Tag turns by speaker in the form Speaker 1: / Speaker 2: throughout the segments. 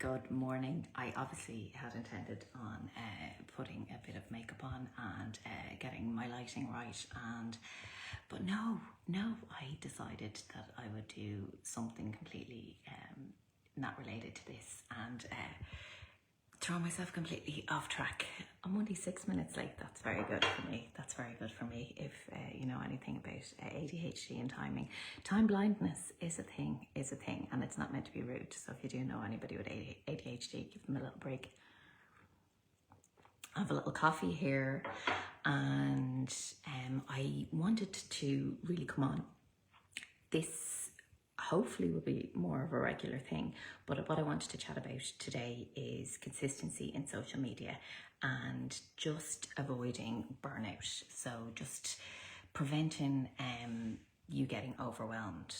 Speaker 1: Good morning. I obviously had intended on putting a bit of makeup on and getting my lighting right, but no, I decided that I would do something completely not related to this and throw myself completely off track. I'm only 6 minutes late. That's very good for me. That's very good for me. If you know anything about ADHD and timing, time blindness is a thing, and it's not meant to be rude. So if you do know anybody with ADHD, give them a little break. I have a little coffee here, and I wanted to really come on. This hopefully will be more of a regular thing, but what I wanted to chat about today is consistency in social media and just avoiding burnout. So just preventing you getting overwhelmed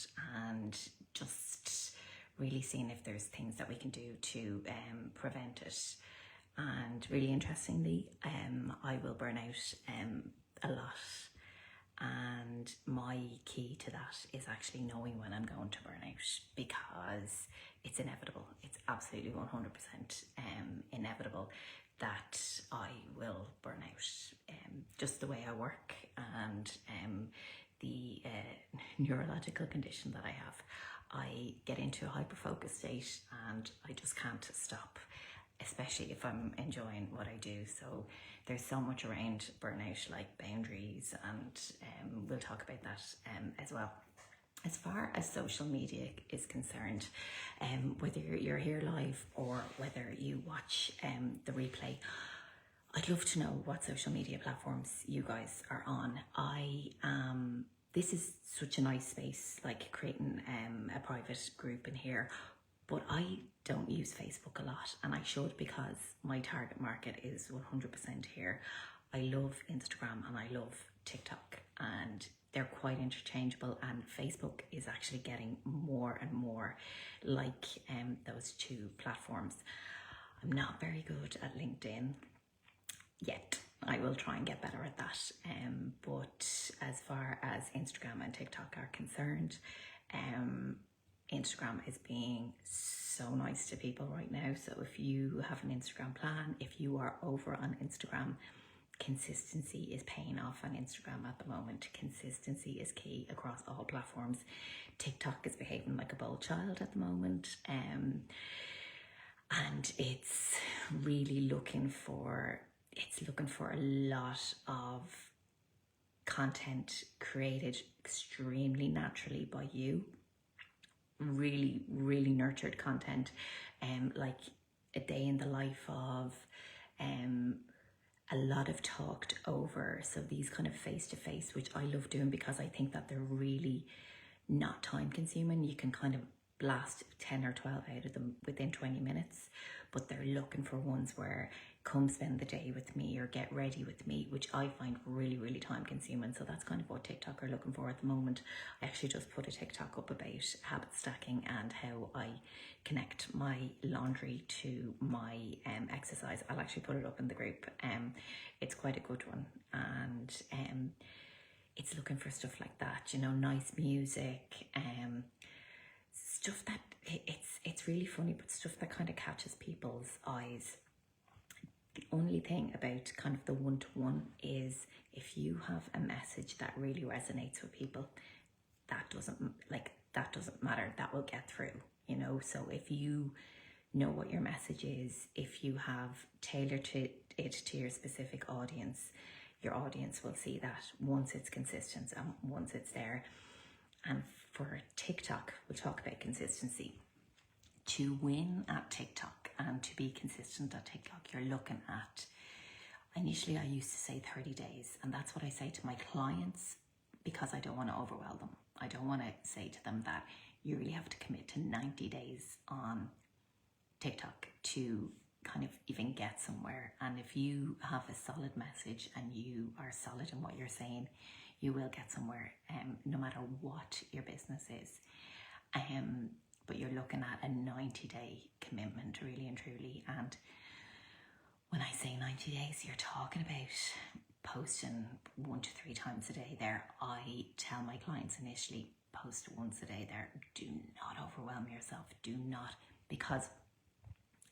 Speaker 1: and just really seeing if there's things that we can do to prevent it. And really interestingly, I will burn out a lot. And my key to that is actually knowing when I'm going to burn out, because it's inevitable. It's absolutely 100% inevitable that I will burn out. Just the way I work and the neurological condition that I have, I get into a hyper-focused state and I just can't stop, especially if I'm enjoying what I do. So there's so much around burnout, like boundaries, and we'll talk about that as well. As far as social media is concerned, whether you're here live or whether you watch the replay, I'd love to know what social media platforms you guys are on. This is such a nice space, like creating a private group in here. But I don't use Facebook a lot, and I should, because my target market is 100% here. I love Instagram and I love TikTok, and they're quite interchangeable, and Facebook is actually getting more and more like those two platforms. I'm not very good at LinkedIn yet. I will try and get better at that. But as far as Instagram and TikTok are concerned, Instagram is being so nice to people right now. So if you have an Instagram plan, if you are over on Instagram, consistency is paying off on Instagram at the moment. Consistency is key across all platforms. TikTok is behaving like a bold child at the moment. And it's really looking for a lot of content created extremely naturally by you. Really nurtured content, like a day in the life of, a lot of talked over. So these kind of face-to-face, which I love doing because I think that they're really not time consuming. You can kind of blast 10 or 12 out of them within 20 minutes, but they're looking for ones where come spend the day with me or get ready with me, which I find really time consuming. So that's kind of what TikTok are looking for at the moment. I actually just put a TikTok up about habit stacking and how I connect my laundry to my exercise. I'll actually put it up in the group. It's quite a good one, and it's looking for stuff like that, you know, nice music, stuff that it's really funny, but stuff that kind of catches people's eyes. The only thing about kind of the one-to-one is if you have a message that really resonates with people, that doesn't matter, that will get through, you know. So if you know what your message is, if you have tailored it to your specific audience, your audience will see that once it's consistent and once it's there. And for TikTok, we'll talk about consistency. To win at TikTok and to be consistent at TikTok, you're looking at, initially I used to say 30 days, and that's what I say to my clients because I don't want to overwhelm them. I don't want to say to them that you really have to commit to 90 days on TikTok to kind of even get somewhere. And if you have a solid message and you are solid in what you're saying, you will get somewhere, no matter what your business is. But you're looking at a 90-day commitment, really and truly. And when I say 90 days, you're talking about posting 1 to 3 times a day there. I tell my clients initially, post once a day there. Do not overwhelm yourself. Do not, because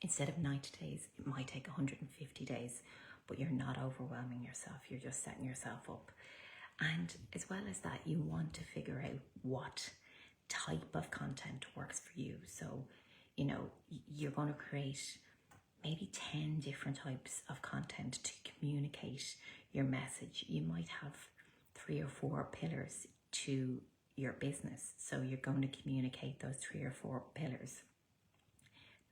Speaker 1: Instead of 90 days, it might take 150 days, but you're not overwhelming yourself. You're just setting yourself up. And as well as that, you want to figure out what type of content works for you. So, you know, you're going to create maybe 10 different types of content to communicate your message. You might have 3 or 4 pillars to your business. So you're going to communicate those 3 or 4 pillars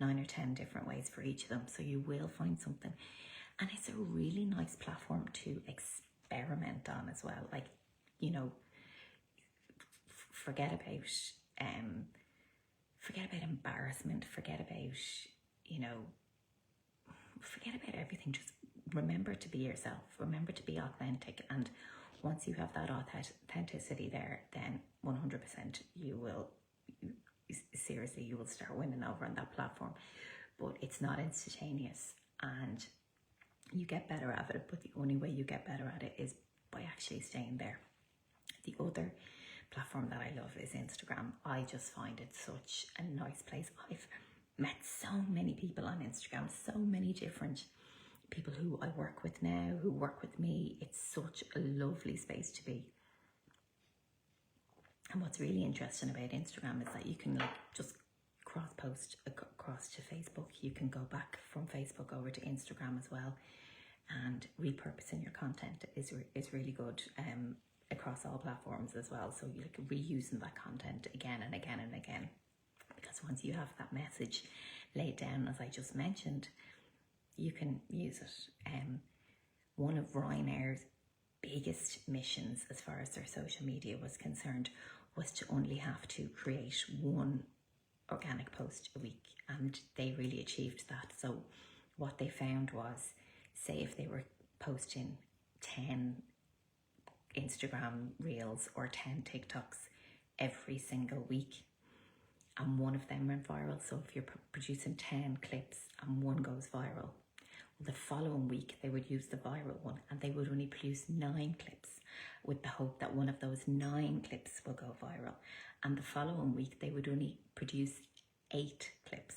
Speaker 1: 9 or 10 different ways for each of them. So you will find something. And it's a really nice platform to experiment on as well. Like, you know, forget about embarrassment, forget about, you know, forget about everything. Just remember to be yourself, remember to be authentic. And once you have that authenticity there, then 100% you will, seriously, you will start winning over on that platform. But it's not instantaneous, and you get better at it, but the only way you get better at it is by actually staying there. The other platform that I love is Instagram. I just find it such a nice place. I've met so many people on Instagram, so many different people who I work with now, who work with me. It's such a lovely space to be. And what's really interesting about Instagram is that you can like just cross post across to Facebook. You can go back from Facebook over to Instagram as well, and repurposing your content is really good across all platforms as well. So you're like reusing that content again and again and again, because once you have that message laid down, as I just mentioned, you can use it. One of Ryanair's biggest missions as far as their social media was concerned was to only have to create 1 organic post a week, and they really achieved that. So what they found was, say if they were posting 10 Instagram reels or 10 TikToks every single week, and 1 of them went viral. So if you're producing 10 clips and 1 goes viral, the following week they would use the viral one, and they would only produce 9 clips with the hope that 1 of those 9 clips will go viral. And the following week they would only produce 8 clips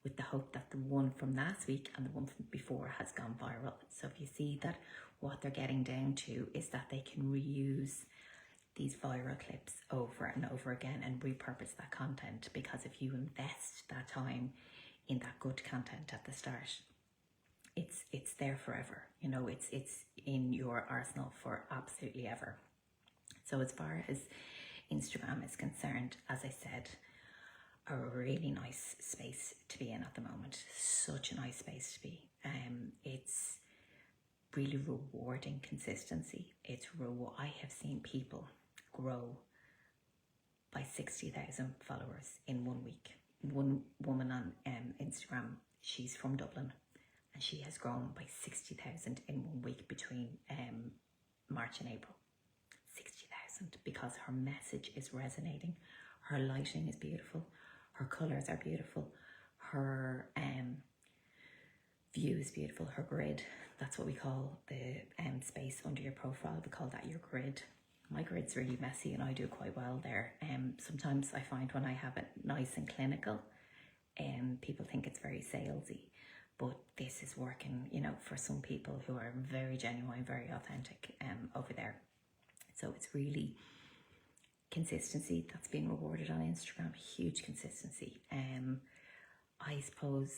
Speaker 1: with the hope that the one from last week and the one from before has gone viral. So if you see that what they're getting down to is that they can reuse these viral clips over and over again and repurpose that content, because if you invest that time in that good content at the start, it's there forever. You know, it's in your arsenal for absolutely ever. So as far as Instagram is concerned, as I said, a really nice space to be in at the moment. Such a nice space to be. It's really rewarding consistency. I have seen people grow by 60,000 followers in 1 week. One woman on Instagram, she's from Dublin, and she has grown by 60,000 in 1 week between March and April. 60,000, because her message is resonating. Her lighting is beautiful. Her colours are beautiful. Her view is beautiful. Her grid, that's what we call the space under your profile. We call that your grid. My grid's really messy and I do quite well there. Sometimes I find when I have it nice and clinical, people think it's very salesy. But this is working, you know, for some people who are very genuine, very authentic over there. So it's really consistency that's being rewarded on Instagram. Huge consistency. I suppose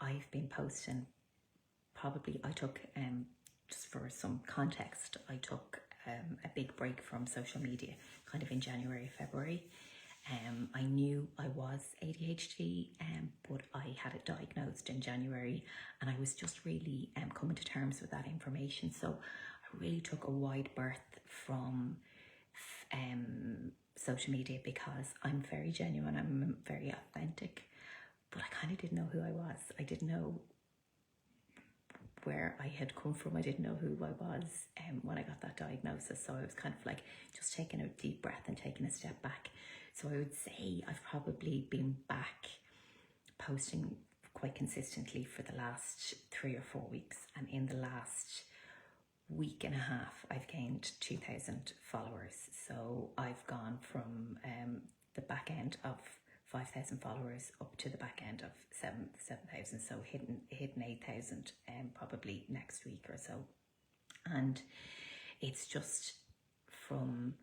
Speaker 1: I've been posting, probably I took, just for some context, I took a big break from social media kind of in January, February. I knew I was ADHD, but I had it diagnosed in January, and I was just really coming to terms with that information. So I really took a wide berth from social media, because I'm very genuine, I'm very authentic, but I kind of didn't know who I was. I didn't know where I had come from. I didn't know who I was when I got that diagnosis. So I was kind of like just taking a deep breath and taking a step back. So I would say I've probably been back posting quite consistently for the last 3 or 4 weeks. And in the last week and a half, I've gained 2,000 followers. So I've gone from the back end of 5,000 followers up to the back end of 7,000, so hitting 8,000 probably next week or so. And it's just from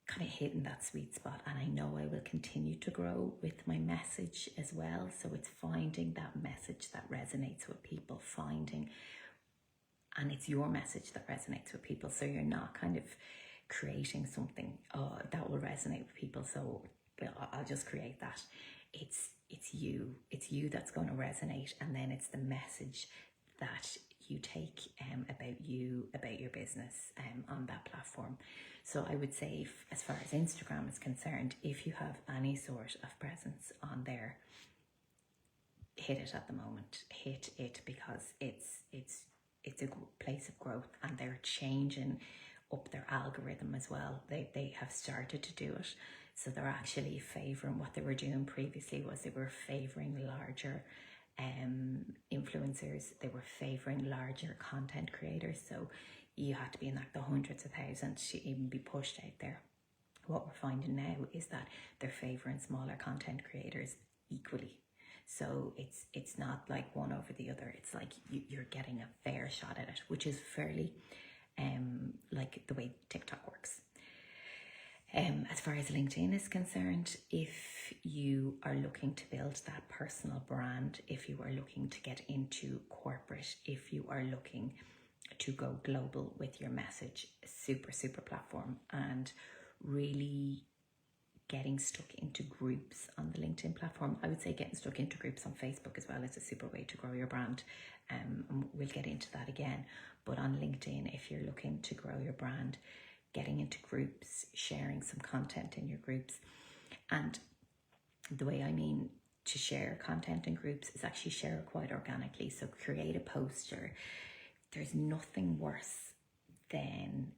Speaker 1: kind of hitting that sweet spot, and I know I will continue to grow with my message as well. So it's finding that message that resonates with people, and it's your message that resonates with people. So you're not kind of creating something that will resonate with people, so I'll just create that. It's you that's going to resonate, and then it's the message that you take about your business on that platform. So I would say, as far as Instagram is concerned, if you have any sort of presence on there, hit it at the moment. Hit it, because it's a place of growth, and they're changing up their algorithm as well. They have started to do it. So they're actually favouring, what they were doing previously was they were favouring larger influencers. They were favouring larger content creators. So you had to be in like the hundreds of thousands to even be pushed out there. What we're finding now is that they're favouring smaller content creators equally. So it's not like one over the other. It's like you're getting a fair shot at it, which is fairly like the way TikTok works. As far as LinkedIn is concerned, if you are looking to build that personal brand, if you are looking to get into corporate, if you are looking to go global with your message, super platform, and really getting stuck into groups on the LinkedIn platform. I would say getting stuck into groups on Facebook as well is a super way to grow your brand. And we'll get into that again. But on LinkedIn, if you're looking to grow your brand, getting into groups, sharing some content in your groups. And the way I mean to share content in groups is actually share it quite organically. So create a poster. There's nothing worse than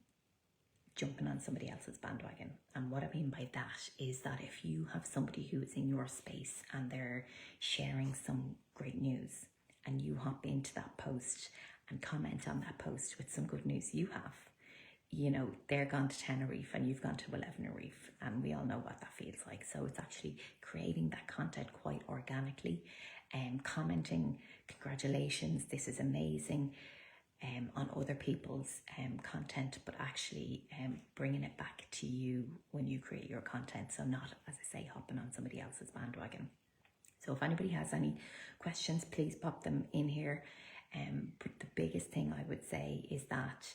Speaker 1: jumping on somebody else's bandwagon. And what I mean by that is that if you have somebody who is in your space and they're sharing some great news, and you hop into that post and comment on that post with some good news you have, you know, they're gone to Tenerife and you've gone to 11 Reef, and we all know what that feels like. So it's actually creating that content quite organically, and commenting, congratulations, this is amazing, on other people's content, but actually bringing it back to you when you create your content. So not, as I say, hopping on somebody else's bandwagon. So if anybody has any questions, please pop them in here. But the biggest thing I would say is that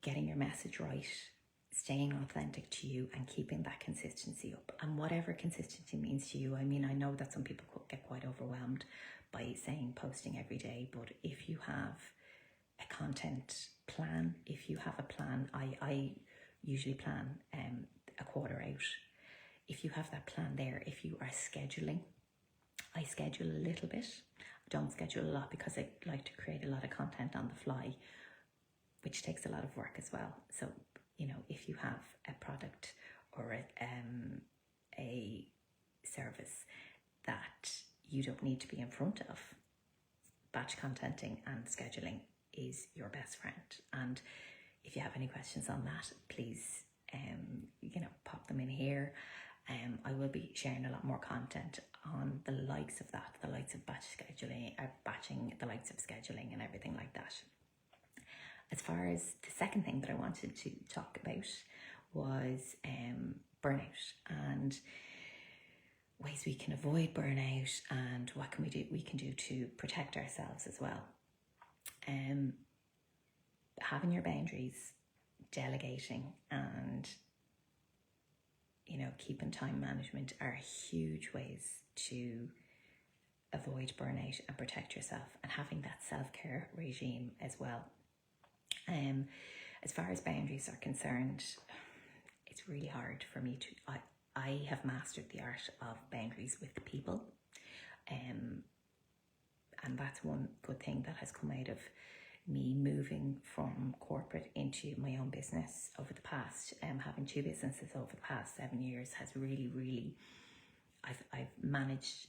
Speaker 1: getting your message right, staying authentic to you, and keeping that consistency up. And whatever consistency means to you, I mean, I know that some people get quite overwhelmed by saying posting every day, but if you have a content plan, if you have a plan, I usually plan a quarter out. If you have that plan there, if you are scheduling, I schedule a little bit. I don't schedule a lot because I like to create a lot of content on the fly, which takes a lot of work as well. So, you know, if you have a product or a service that you don't need to be in front of, batch contenting and scheduling is your best friend. And if you have any questions on that, please, pop them in here. I will be sharing a lot more content on the likes of that, the likes of batching, the likes of scheduling and everything like that. As far as the second thing that I wanted to talk about was burnout, and ways we can avoid burnout, and what can we can do to protect ourselves as well. Having your boundaries, delegating, and keeping time management are huge ways to avoid burnout and protect yourself, and having that self-care regime as well. As far as boundaries are concerned, it's really hard for me to, I have mastered the art of boundaries with people. And that's one good thing that has come out of me moving from corporate into my own business over the past, having two businesses over the past 7 years has really, I've managed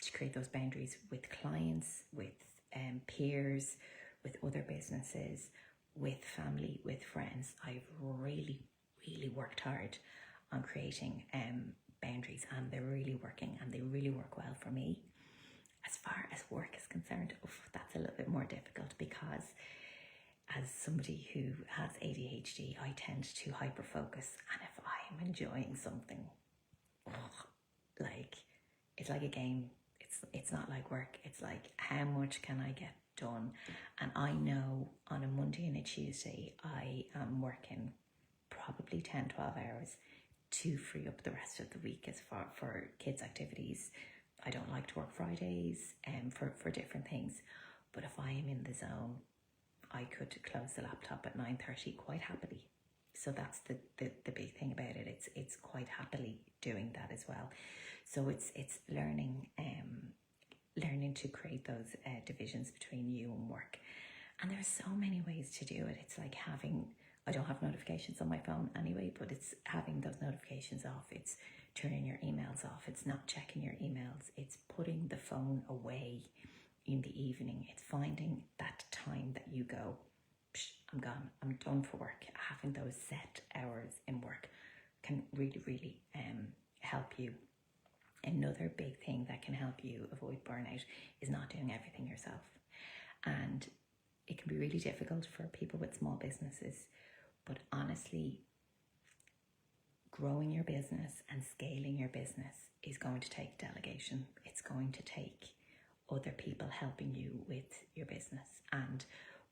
Speaker 1: to create those boundaries with clients, with peers, with other businesses, with family, with friends. I've really worked hard on creating boundaries, and they're really working, and they really work well for me. As far as work is concerned, that's a little bit more difficult, because as somebody who has ADHD, I tend to hyper focus, and if I'm enjoying something, like, it's like a game. It's not like work. It's like, how much can I get done? And I know on a Monday and a Tuesday I am working probably 10-12 hours to free up the rest of the week as far for kids' activities. I don't like to work Fridays for different things, but if I am in the zone, I could close the laptop at 9:30 quite happily. So that's the big thing about it. It's quite happily doing that as well. So it's learning to create those divisions between you and work. And there's so many ways to do it. It's like I don't have notifications on my phone anyway, but it's having those notifications off. It's turning your emails off. It's not checking your emails. It's putting the phone away in the evening. It's finding that time that you go, I'm gone, I'm done for work. Having those set hours in work can really, really help you. Another big thing that can help you avoid burnout is not doing everything yourself. And it can be really difficult for people with small businesses, but honestly, growing your business and scaling your business is going to take delegation. It's going to take other people helping you with your business. And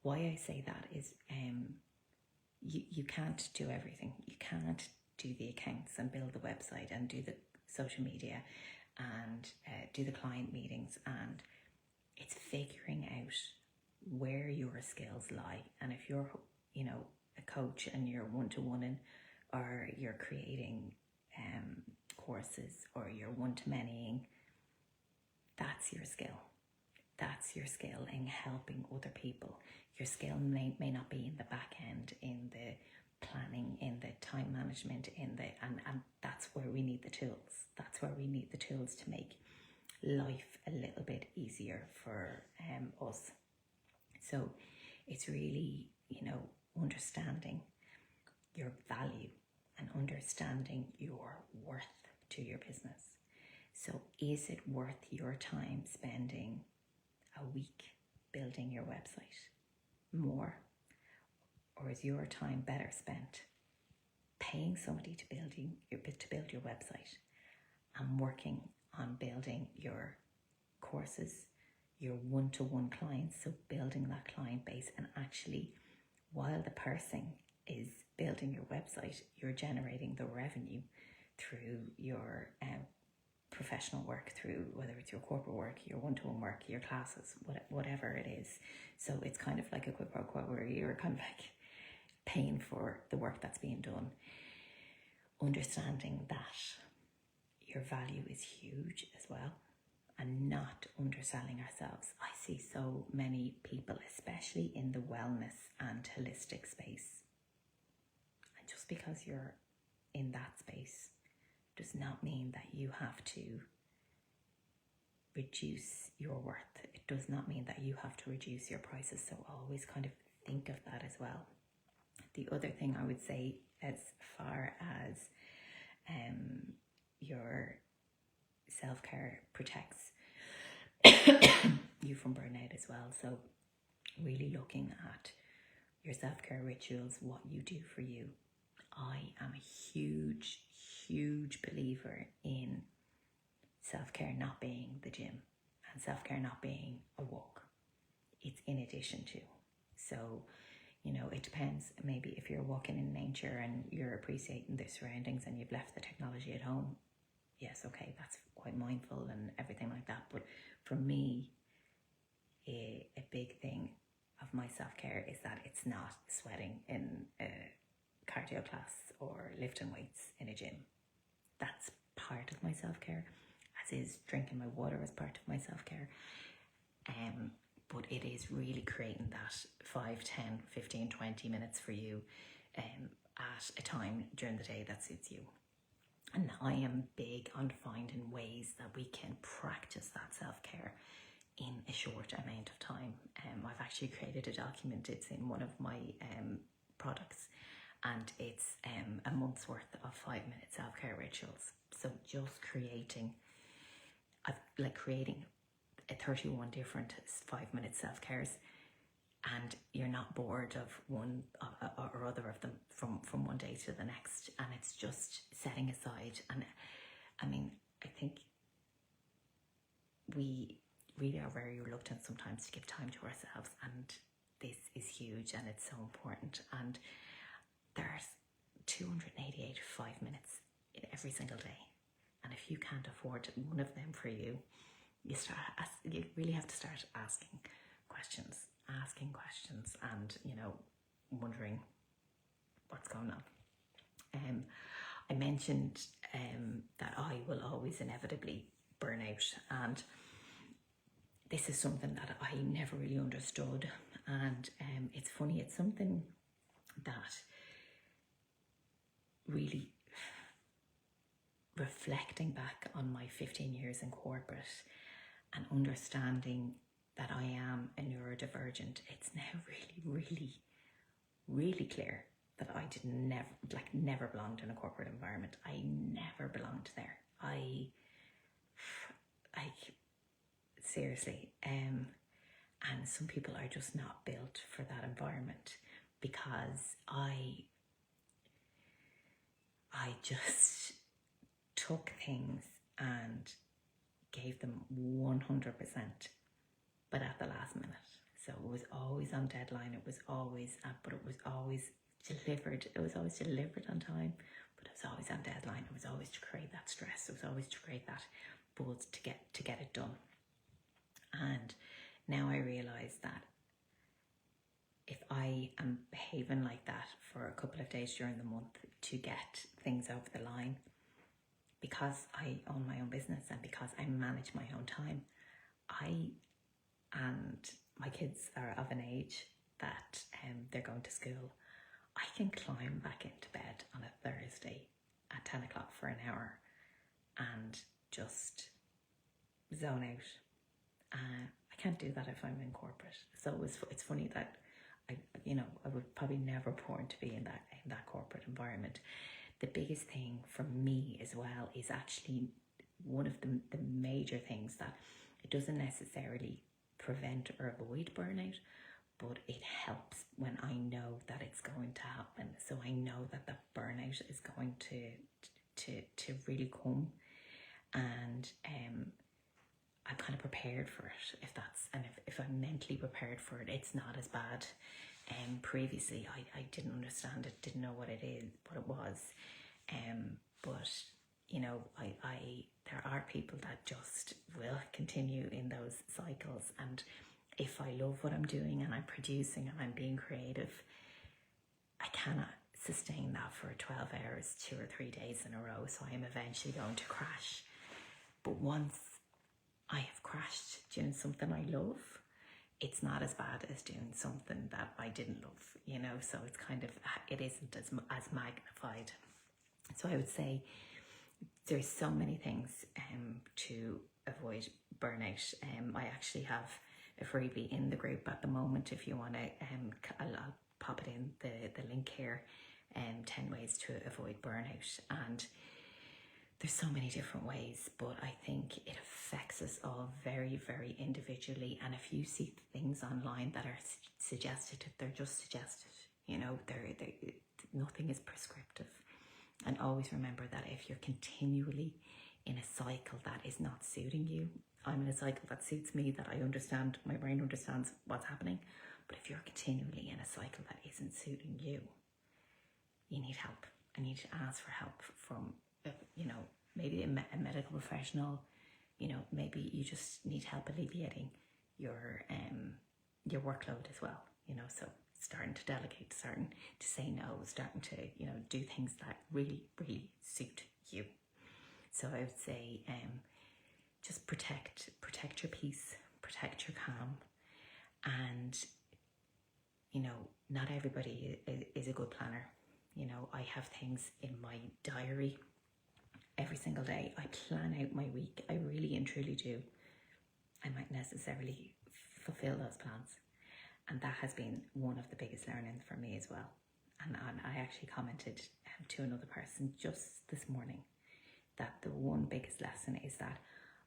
Speaker 1: why I say that is you can't do everything. You can't do the accounts and build the website and do the social media and do the client meetings. And it's figuring out where your skills lie. And if you're, a coach and you're one-to-one, or you're creating courses, or you're one-to-manying, that's your skill. That's your skill in helping other people. Your skill may not be in the back end, in the planning, in the time management, and that's where we need the tools. That's where we need the tools to make life a little bit easier for us. So it's really, understanding your value and understanding your worth to your business. So is it worth your time spending a week building your website more? Or is your time better spent paying somebody to build your website and working on building your courses, your one-to-one clients, so building that client base, and actually while the person is building your website, you're generating the revenue through your professional work, through whether it's your corporate work, your one-to-one work, your classes, whatever it is. So it's kind of like a quid pro quo, where you're kind of like paying for the work that's being done. Understanding that your value is huge as well, and not underselling ourselves. I see so many people, especially in the wellness and holistic space, and just because you're in that space does not mean that you have to reduce your worth. It does not mean that you have to reduce your prices. So always kind of think of that as well. The other thing I would say, as far as your self-care protects you from burnout as well. So really looking at your self-care rituals, what you do for you. I am a huge, huge believer in self-care not being the gym, and self-care not being a walk. It's in addition to. So, it depends. Maybe if you're walking in nature and you're appreciating the surroundings and you've left the technology at home, yes, okay, that's quite mindful and everything like that. But for me, a big thing of my self-care is that it's not sweating in a cardio class or lifting weights in a gym. That's part of my self-care, as is drinking my water as part of my self-care. But it is really creating that 5, 10, 15, 20 minutes for you at a time during the day that suits you. And I am big on finding ways that we can practice that self-care in a short amount of time. I've actually created a document. It's in one of my products, and it's a month's worth of 5-minute self-care rituals. So just creating a 31 different 5-minute self-cares, and you're not bored of one or other of them from one day to the next, and it's just setting aside. And I mean, I think we really are very reluctant sometimes to give time to ourselves, and this is huge and it's so important. And there's 288 5 minutes in every single day, and if you can't afford one of them for you, you really have to start asking questions, and wondering what's going on. I mentioned that I will always inevitably burn out, and this is something that I never really understood. And it's funny, it's something that really, reflecting back on my 15 years in corporate and understanding that I am a neurodivergent, it's now really clear that I never belonged in a corporate environment. I never belonged there. I seriously, and some people are just not built for that environment, because I just took things and gave them 100%, but at the last minute. So it was always on deadline. It was always, but it was always delivered. It was always delivered on time, but it was always on deadline. It was always to create that stress. It was always to create that buzz to get it done. And now I realise that if I am behaving like that for a couple of days during the month to get things over the line, because I own my own business and because I manage my own time, and my kids are of an age that they're going to school, I can climb back into bed on a Thursday at 10 o'clock for an hour and just zone out. I can't do that if I'm in corporate. So it's funny that I would probably never want to be in that corporate environment. The biggest thing for me as well is actually one of the major things that it doesn't necessarily prevent or avoid burnout, but it helps when I know that it's going to happen. So I know that the burnout is going to really come, and I'm kind of prepared for it. If I'm mentally prepared for it, it's not as bad. Previously, I didn't understand it, didn't know what it was. But there are people that just will continue in those cycles. And if I love what I'm doing and I'm producing and I'm being creative, I cannot sustain that for 12 hours, 2 or 3 days in a row. So I am eventually going to crash. But once I have crashed doing something I love, it's not as bad as doing something that I didn't love, so it's kind of, it isn't as magnified. So I would say there's so many things to avoid burnout. I actually have a freebie in the group at the moment. If you want to, I'll pop it in the link here, 10 ways to avoid burnout. And there's so many different ways, but I think it affects us all very, very individually. And if you see things online that are suggested, they're just suggested. Nothing is prescriptive. And always remember that if you're continually in a cycle that is not suiting you, I'm in a cycle that suits me, that I understand, my brain understands what's happening. But if you're continually in a cycle that isn't suiting you, you need help. I need to ask for help from maybe a medical professional. Maybe you just need help alleviating your workload as well. So starting to delegate, starting to say no, starting to do things that really suit you. So I would say just protect your peace, protect your calm, and not everybody is a good planner. I have things in my diary every single day. I plan out my week. I really and truly do. I might necessarily fulfill those plans. And that has been one of the biggest learnings for me as well. And I actually commented to another person just this morning that the one biggest lesson is that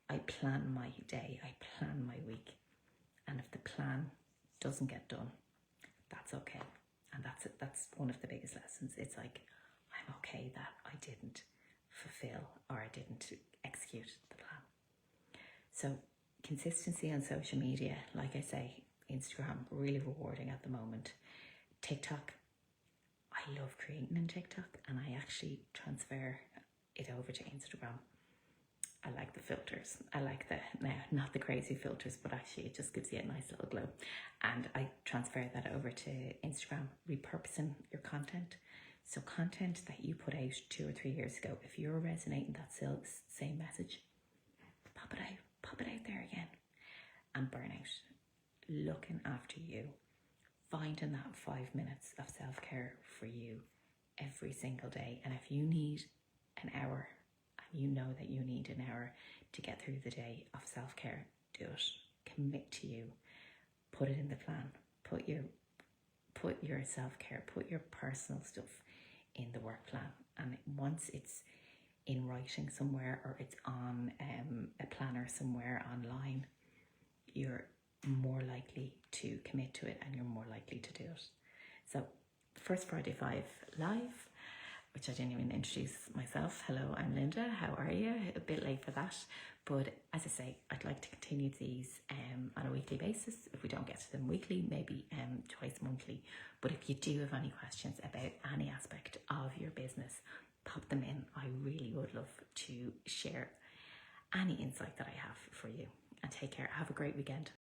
Speaker 1: I plan my day, I plan my week. And if the plan doesn't get done, that's okay. And that's one of the biggest lessons. It's like, I'm okay that I didn't fulfill or I didn't execute the plan. So consistency on social media, like I say, Instagram, really rewarding at the moment. TikTok, I love creating in TikTok, and I actually transfer it over to Instagram. I like the filters. I like not the crazy filters, but actually it just gives you a nice little glow. And I transfer that over to Instagram, repurposing your content. So content that you put out 2 or 3 years ago, if you're resonating that same message, pop it out there again. And Burnout, looking after you, finding that 5 minutes of self-care for you every single day. And if you need an hour, and you know that you need an hour to get through the day of self-care, do it. Commit to you. Put it in the plan. Put your self-care, put your personal stuff in the work plan. And once it's in writing somewhere, or it's on a planner somewhere online, you're more likely to commit to it, and you're more likely to do it. So first Friday 5 live, which I didn't even introduce myself. Hello, I'm Linda. How are you? A bit late for that. But as I say, I'd like to continue these on a weekly basis. If we don't get to them weekly, maybe twice monthly. But if you do have any questions about any aspect of your business, pop them in. I really would love to share any insight that I have for you. And take care. Have a great weekend.